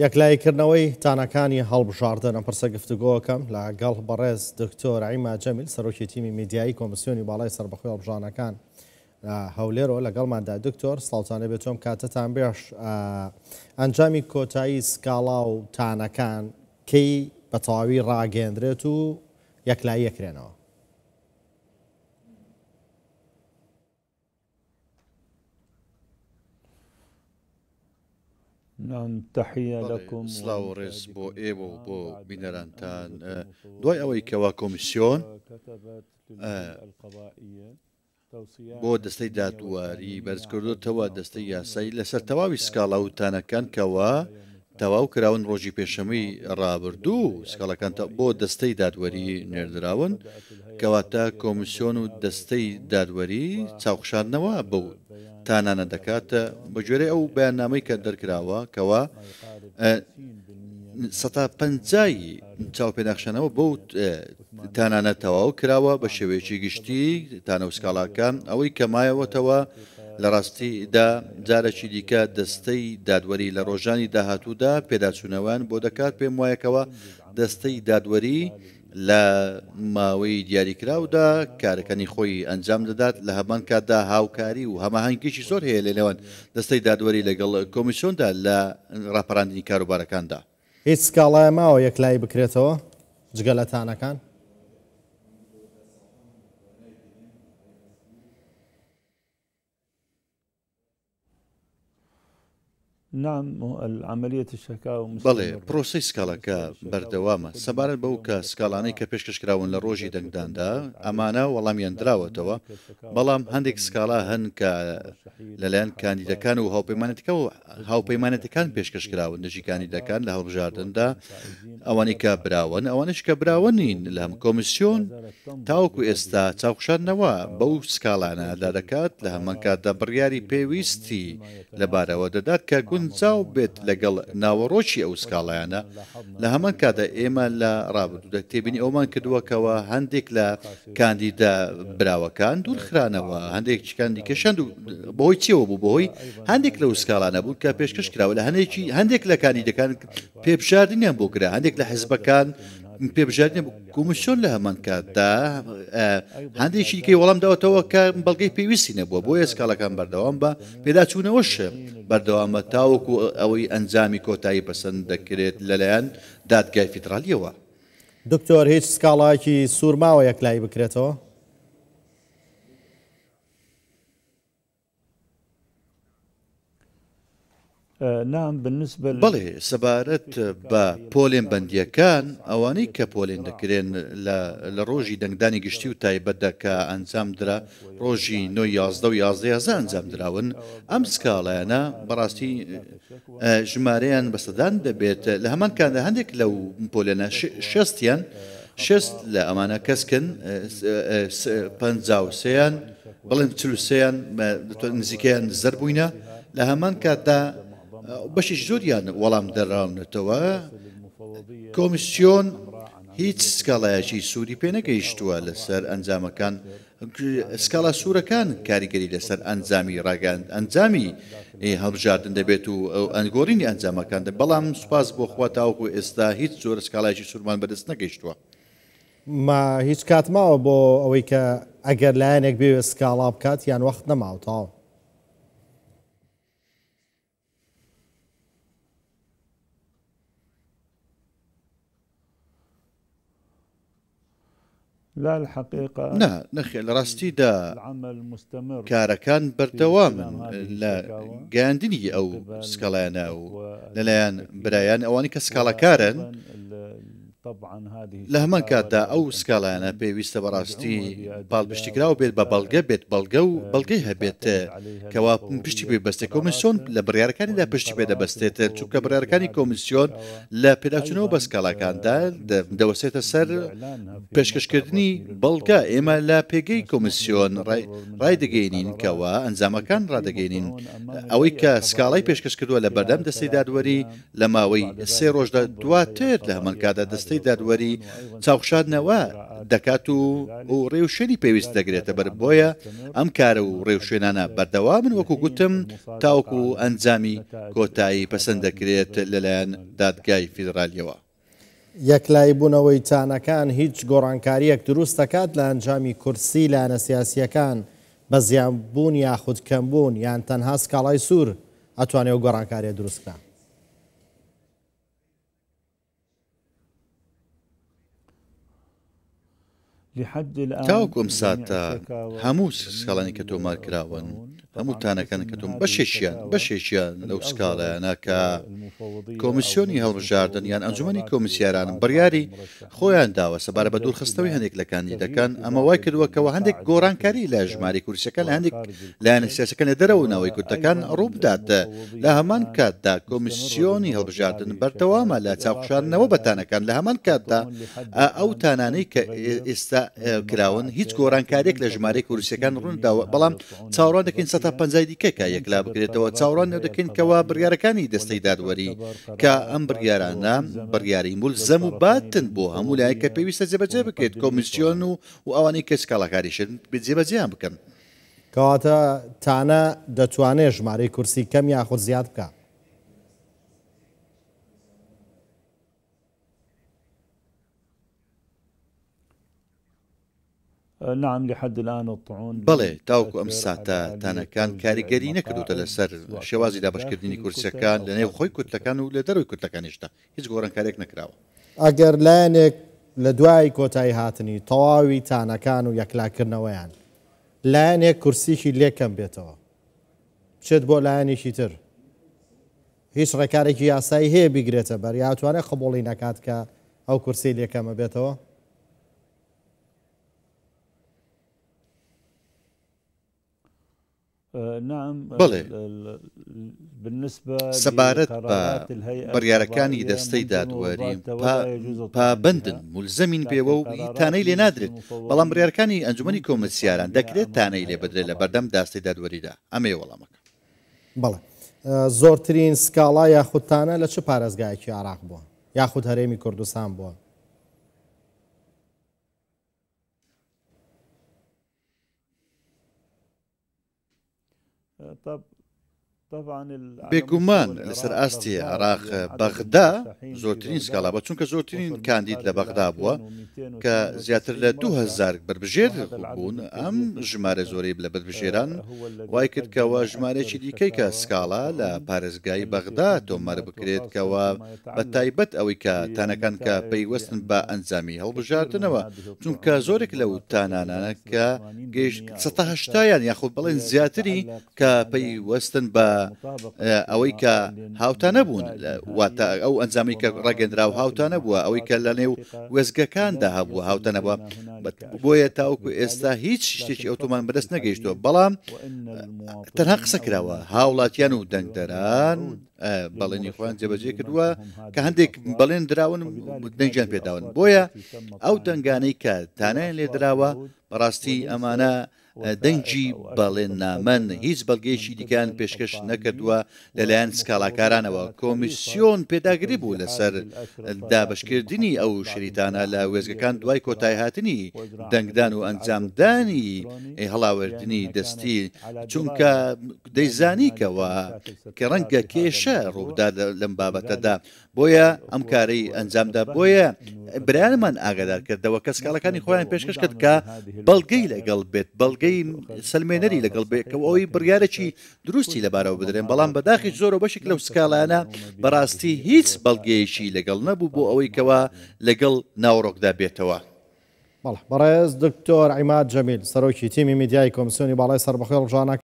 یەکلایکردنەوەی تانەکانی هەڵبژاردن ئەم پرسە گفتوگۆکەم لەگەڵ بەڕێز دکتۆر عیما جەمیل سەرۆکی تیمی میدیایی کۆمسیۆنی باڵای سەربەخۆی هەڵبژاردنەکان هەولێرەوە لەگەڵماندا. دکتۆر سڵاوتانە بێتۆم کاتتان بێش. ئەنجامی کۆتایی سکاڵا و تانەکان کەی بە تەواوی ڕاگەیەندرێت و یەکلایی یەکرێنەوە؟ سلااو ڕێز بۆ ئێوە و بۆ بینەرانتان دوای ئەوەی کەوا کۆمیسیۆن بۆ دەستەی دادواری بەرزکردوتەوە دەستەی یاسایی لەسەر تەواوی سکاڵا و تانەکان کەوا تەواو کراون ڕۆژی پێشەمەی ڕابردوو سکاڵەکان بۆ دەستەی دادوەری نێردراون کەواتە کۆمیسیۆن و دەستەی دادوەری چاوخشاندنەوە بەو تانانە دەکاتە بە جۆرەی ئەو بەیاننامەی کە دەرکراوە کەوا 150 چاوپێناخشانەوە بەو تانانە تەواو کراوە بە شێوەیەکی گشتی تانە و سکاڵاکان ئەوەی کەمایەوەتەوە لە ڕاستیدا جارێکی دیکە دەستەی دادوەری لە ڕۆژانی داهاتوودا پێداچوونەوەیان بۆ دەکات پێم وایەکەوە دەستەی دادوەری لە ماوەی دیاریکراودا کارەکانی خۆی ئەنجام دەدات لە هەمان کاتدا هاوکاری و هەماهنگێکی زۆر هەیە لە نێوان دەستەی دادوەری لەگەڵ کۆمیسیۆندا لە ڕاپەڕاندنی کاروبارەکاندا. هیچ سکاڵای ماوە یەکلایی بکرێتەوە جگە لە تانەکان؟ بەڵێ پرۆسی سکاڵەکە بەردەوامە سەبارەت بەو کە سکاڵانەی کە پێشکەشکراون لە ڕۆژی دەنگداندا ئەمانە وەڵامیان دراوەتەوە بەڵام هەندێک سکاڵا هەن کە لەلایەن کاندیدەکان و هاوپەیمانەتەکان پێشکەشکراون دژی کاندیدەکان لە هەڵبژاردندا ئەوانەی کە براون ئەوانش کە براوە نین لە هەم کۆمیسیۆن تاوەکو ئێستا چاوخشاندنەوە بەو سکاڵانەدا دەکات لە هەمان کاتدا بڕیاری پێویستی لەبارەوە دەدات کە گونجاو بێت لەگەڵ ناوەڕۆکی ئەو سکاڵایانە لە هەمان کاتدا ئێمە لە ڕابردوودا تێبینی ئەومان کردووەکەوە هەندێک لە کاندیدا براوەکان دوورخرانەوە هەندێکیان دیکەشەند و بەهۆی چیەوە بوو بەهۆی هەندێک لەو سکاڵانە بوو کە پێشکەش کراوە لە هەندێک لە کاندیدەکان پێبژاردنیان بۆ کرا هەندێک لە حیزبەکان پێبژاردنیان کۆمیسیۆن لە هەمان کاتدا هەندێکی کەی وەڵام داوەتەوە کە بەڵگەی پێویستی نەبووە بۆیە سکاڵەکان بەردەوام بە پێداچوونەوەش بەردەوامە تاوەکو ئەوەی ئەنجامی کۆتایی پەسەند دەکرێت لەلایەن دادگای فیدرالیەوە. دکتۆر هیچ سکاڵایەکی سوورماوە یەکلایی بکرێتەوە؟ بەڵێ سەبارەت بە پۆلێن بەندیەکان ئەوانەی کە پۆلێن دەکرێن لە ڕۆژی دەنگدانی گشتی و تایبەتدا کە ئەنجام درا ڕۆژی 9 و 11 ئەنجام دراون ئەم سکاڵایانە بەڕاستی ژمارەیان بەسەدان دەبێت لە هەمان کاتدا هەندێک لەو پۆلێنە شەستیان شەست لە ئەمانە کەسکن 53یان بڵێن 43یان نزیکەیان زەربووینە لە هەمان کاتدا بەشی زۆریان وەڵام دەراونێتەوە کۆمیسیۆن هیچ سکاڵایەکی سووری پێ نەگەیشتووە لەسەر ئەنجامەکان سکاڵا سوورەکان کاریگەری لەسەر ئەنجامی ڕاگەاند ئەنجامی هەڵبژاردن دەبێت و ئەنگۆڕینی ئەنجامەکان دە بەڵام سوپاس بۆ خوا تاوەکو ئێستا هیچ زۆر سکاڵایەکی سوورمان بەدەست نەگەیشتووە. ما هیچ کاتماوە بۆ ئەوەی کە ئەگەر لایەنێک بێ سکاڵا بکات یان وەخت نەماوتاوە؟ نەخێ لە ڕاستیدا کارەکان بەردەوامن لە گەیاندنی ئەو سکاڵایانە و لەلایەن برایان ئەوانی کە سکاڵەکارن لە هەمان کاتدا ئەو سکاڵایانە پێویستە بەڕاستی باڵبشتیکراوە بێت بە بەڵگە بێت بەڵگە و بەڵگەی هەبێت کەوا پشتی پێ بەستێت کۆمیسیۆن لە بڕیارەکانیدا پشتی پێ دەبەستێت چونکە بڕیارەکانی کۆمیسیۆن لە پێداچوونەوە بە سکاڵەکاندا دەوەسێتە سەر پێشکەشکردنی بەڵگە ئێمە لە پێگەی کۆمیسیۆن ڕای دەگەینین کەوا ئەنجامەکان ڕادەگەینین ئەوەی کە سکاڵای پێشکەش کردووە لە بەردەم دەستەی دادوەری لە ماوەی 3 ڕۆژدا دواتر لە هەمان کاتدا دەستەی دەستەی دادوەری چاوخشاندنەوە دەکات و ڕێوشێنی پێویست دەگرێتە بەر بۆیە ئەم کارە و ڕێوشێنانە بەردەوامن وەکو گوتم تاوەکو ئەنجامی کۆتایی پەسەند دەکرێت لەلایەن دادگای فیدرالیەوە. یەکلای بوونەوەی تانەکان هیچ گۆڕانکاریەک دروست دەکات لە ئەنجامی کورسی لایەنە سیاسیەکان بە زیانبوون یاخود کەمبوون یان تەنها سکاڵای سوور ئەتوانێت و گۆڕانکاریە دروستکە. تاوەکو ئەم ساتە هەموو سکاڵانی کە تۆمار کراون هەموو تانەکان کە تۆم بەشێکیان لەو سکاڵایانە کە کۆمیسیۆنی هەڵبژاردن یان ئەنجومەنی کۆمیسیارانم بڕیاری خۆیان داوە سەبارە بە دوورخستنەوەی هەندێک لە کاندیدەکان ئەمە وای کردووەکەوە هەندێک گۆڕانکاری لە ژماری کورسەکان لە هەندێک لایەنە سیاسیەکان لە دەرەوەنەوەی کورتەکان ڕووبدات. لە هەمان کاتدا کۆمیسیۆنی هەڵبژاردن بەردەوامە لە چاوخشاندنەوە بە تانەکان لە هەمان کاتدا ئەو تانانەی کە ئێستا کراون هیچ گۆڕانکاریێک لە ژمارەی کورسیەکان ڕونداوە بەڵام چاوەڕوان دەکەین 150 دیکەکە یەکلا بکرێتەوە چاوەڕوان دەکەین کەوا بڕیارەکانی دەستەی دادوەری کە ئەم بڕیارانە بڕیاری مولزەم و باتن بۆ هەموو لایەک کە پێویستە جێبەجێ بکرێت کۆمیسیۆن و ئەوانەی کە سکاڵاکاریشن جێبەجێیان بکەن. کەواتە تانە دەتوانێت ژمارەی کورسی کەم یاخود زیاد بکە. بەڵێ تاوکو ئەم ساتە تانەکان کاریگەری نەکردوتە لەسەر شێوازی دابشکردنی کورسەکان لە نێو خۆی کورتەکان و لە دەروی کورتەکانیشتا هیچ گۆڕانکارێک نەکراوە. ئەگەر لایەنێک لە دوای کۆتایی هاتنی تەواوی تانەکان و یەکلاکردنەوەیان لایەنێک کورسیشی لێکەم بێتەوە بچێت بۆ لایەنێکی تر هیچ ڕێکارێکی یاسایی هەیە بیگرێتە بەر یاتوانێت قبوڵی نەکات کە ئەو کورسی لێکەمە بێتەوە. بڵێ سەبارەت بە بڕیارەکانی دەستەی دادوەری پابندن مولزەمین پێوە و تانەی لێ نادرێت بەڵام بڕیارەکانی ئەنجومەنی کۆمیسیاران دەکرێت تانەی لێ بدرێت لە بەردەم داستەی دادوەریدا ئەمێ وەڵامەکە. بەڵێ زۆرترین سکاڵا یاخودتانە لە چه پارێزگایەکی عراق بووە یاخود هەرێمی کوردستان بووە؟ بێگومان لەسەر ئاستی عراق بەغدا زۆرترین سکاڵا بە چونکە زۆرترین کاندید لە بەغدا بووە کە زیاتر لە 2000 بربژێر بوون. ئەم ژمارە زۆرەی لە بربژێران وای کرد کەەوە ژمارەی دیکەی کە سکاڵا لە پارێزگای بەغدا تۆمار بکرێت کەەوە بە تایبەت ئەوەی کە تانەکان کە پەیوەستن بە ئەنجامی هەڵبژاردنەوە چونکە زۆرێک لەو تانانانە کە گەیشت 180یان یاخود بڵێن زیاتری کە پەیوەستن بە ئەوەی کە هاوتانە بوون واتە ئەو ئەنجامی کە ڕاگەندرا و هاوتانە بووە ئەوەی کە لە نێو وێزگەکاندا هەبووە هاوتانە بووە بۆیە تاوکو ئێستا هیچ شتێکی ئۆتۆمان بەدەست نەگەیشتووە بەڵام تەنها قسە کراوە هاوڵاتیان و دەنگدەران بەڵێنی خۆیان جێبەجێ کردووە کە هەندێک بەڵێن دراون دەنگیان پێداون بۆیە ئەو دەنگانەی کە تانایان لێ دراوە بەڕاستی ئەمانە دەنگی بەڵێن نامەن هیچ بەڵگەیەکی دیکان پێشکەش نەکردووە لەلایەن سکاڵاکارانەوە. کۆمیسیۆن پێداگری بوو لەسەر دابشکردنی ئەو شریتانە لە وێزگەکان دوای کۆتایی هاتنی دەنگدان و ئەنجامدانی هەڵاوردنی دەستی چونکە دەیزانیکەوە کە ڕەنگە کێشە ڕوودا لەم بابەتەدا بۆیە ئەم کارەی ئەنجامدا بۆیە برایانمان ئاگادار کردەوە کە سکاڵەکانی خۆیان پێشکەش کرد کە بەڵگەی لەگەڵ بێت بەڵگەی سلمێنەری لەگەڵ بێتکە ئەوەی بڕیارێکی دروستی لەبارەوە بدرێن بەڵام بەداخی زۆرە بەشێک لەو سکاڵانە بەڕاستی هیچ بەڵگەیەکی لەگەڵ نەبوو بۆ ئەوەی کەوا لەگەڵ ناوڕۆکدا بێتەوە. بەڕێز دکتۆر عیماد جەمیل سەرۆکی تیمی میدیای کۆمیسیۆنی باڵای سەربەخۆی ڕۆژانە